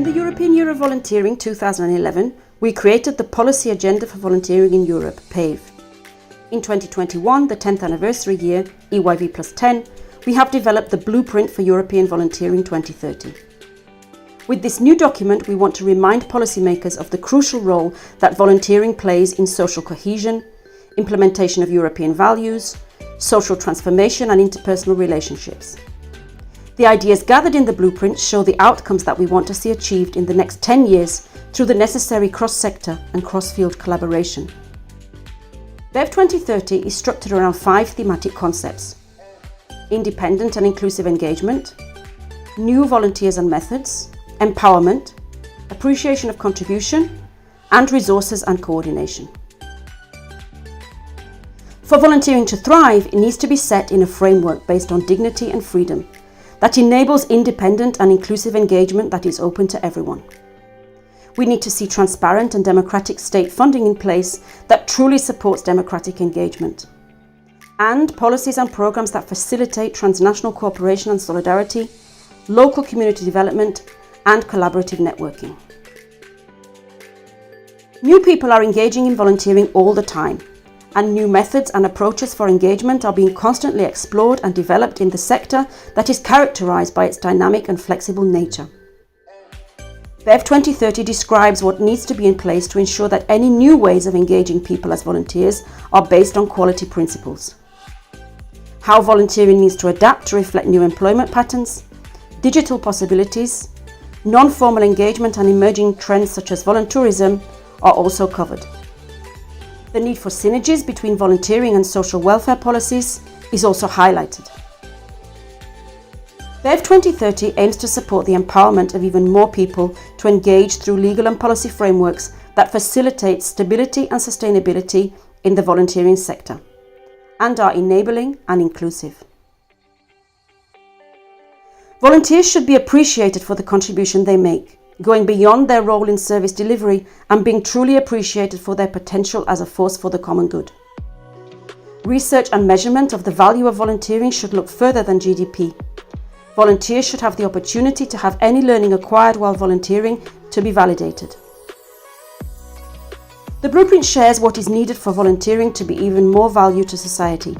In the European Year of Volunteering 2011, we created the Policy Agenda for Volunteering in Europe, PAVE. In 2021, the 10th anniversary year, EYV plus 10, we have developed the Blueprint for European Volunteering 2030. With this new document, we want to remind policymakers of the crucial role that volunteering plays in social cohesion, implementation of European values, social transformation and interpersonal relationships. The ideas gathered in the blueprint show the outcomes that we want to see achieved in the next 10 years through the necessary cross-sector and cross-field collaboration. BEV 2030 is structured around 5 thematic concepts: independent and inclusive engagement, new volunteers and methods, empowerment, appreciation of contribution, and resources and coordination. For volunteering to thrive, it needs to be set in a framework based on dignity and freedom that enables independent and inclusive engagement that is open to everyone. We need to see transparent and democratic state funding in place that truly supports democratic engagement, and policies and programs that facilitate transnational cooperation and solidarity, local community development, and collaborative networking. New people are engaging in volunteering all the time, and new methods and approaches for engagement are being constantly explored and developed in the sector that is characterized by its dynamic and flexible nature. BEV 2030 describes what needs to be in place to ensure that any new ways of engaging people as volunteers are based on quality principles. How volunteering needs to adapt to reflect new employment patterns, digital possibilities, non-formal engagement and emerging trends such as voluntourism are also covered. The need for synergies between volunteering and social welfare policies is also highlighted. BEV 2030 aims to support the empowerment of even more people to engage through legal and policy frameworks that facilitate stability and sustainability in the volunteering sector and are enabling and inclusive. Volunteers should be appreciated for the contribution they make, going beyond their role in service delivery and being truly appreciated for their potential as a force for the common good. Research and measurement of the value of volunteering should look further than GDP. Volunteers should have the opportunity to have any learning acquired while volunteering to be validated. The blueprint shares what is needed for volunteering to be even more value to society.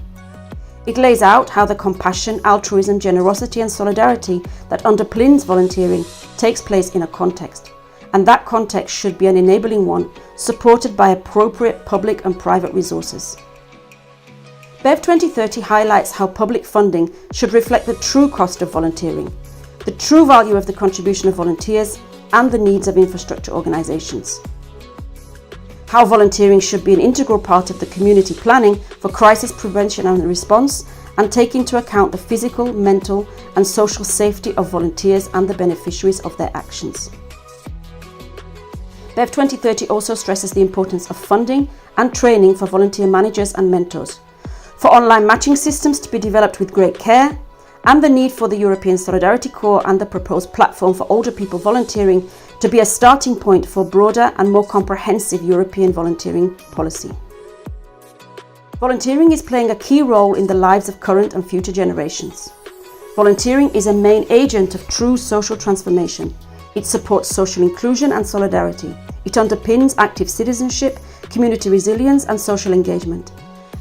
It lays out how the compassion, altruism, generosity and solidarity that underpins volunteering takes place in a context, and that context should be an enabling one supported by appropriate public and private resources. BEV 2030 highlights how public funding should reflect the true cost of volunteering, the true value of the contribution of volunteers and the needs of infrastructure organisations. How volunteering should be an integral part of the community planning for crisis prevention and response, and take into account the physical, mental and social safety of volunteers and the beneficiaries of their actions. BEV 2030 also stresses the importance of funding and training for volunteer managers and mentors, for online matching systems to be developed with great care, and the need for the European Solidarity Corps and the proposed platform for older people volunteering to be a starting point for broader and more comprehensive European volunteering policy. Volunteering is playing a key role in the lives of current and future generations. Volunteering is a main agent of true social transformation. It supports social inclusion and solidarity. It underpins active citizenship, community resilience and social engagement.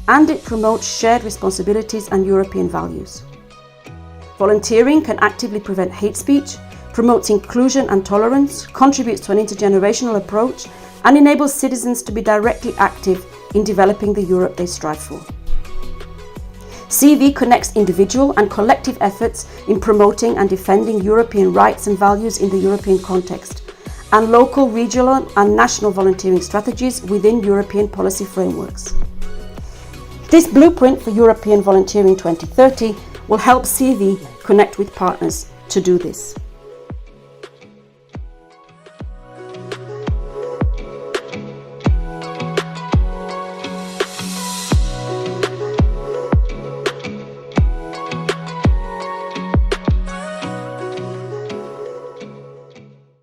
And it promotes shared responsibilities and European values. Volunteering can actively prevent hate speech, promotes inclusion and tolerance, contributes to an intergenerational approach, and enables citizens to be directly active in developing the Europe they strive for. CV connects individual and collective efforts in promoting and defending European rights and values in the European context, and local, regional and national volunteering strategies within European policy frameworks. This blueprint for European Volunteering 2030 will help CV connect with partners to do this.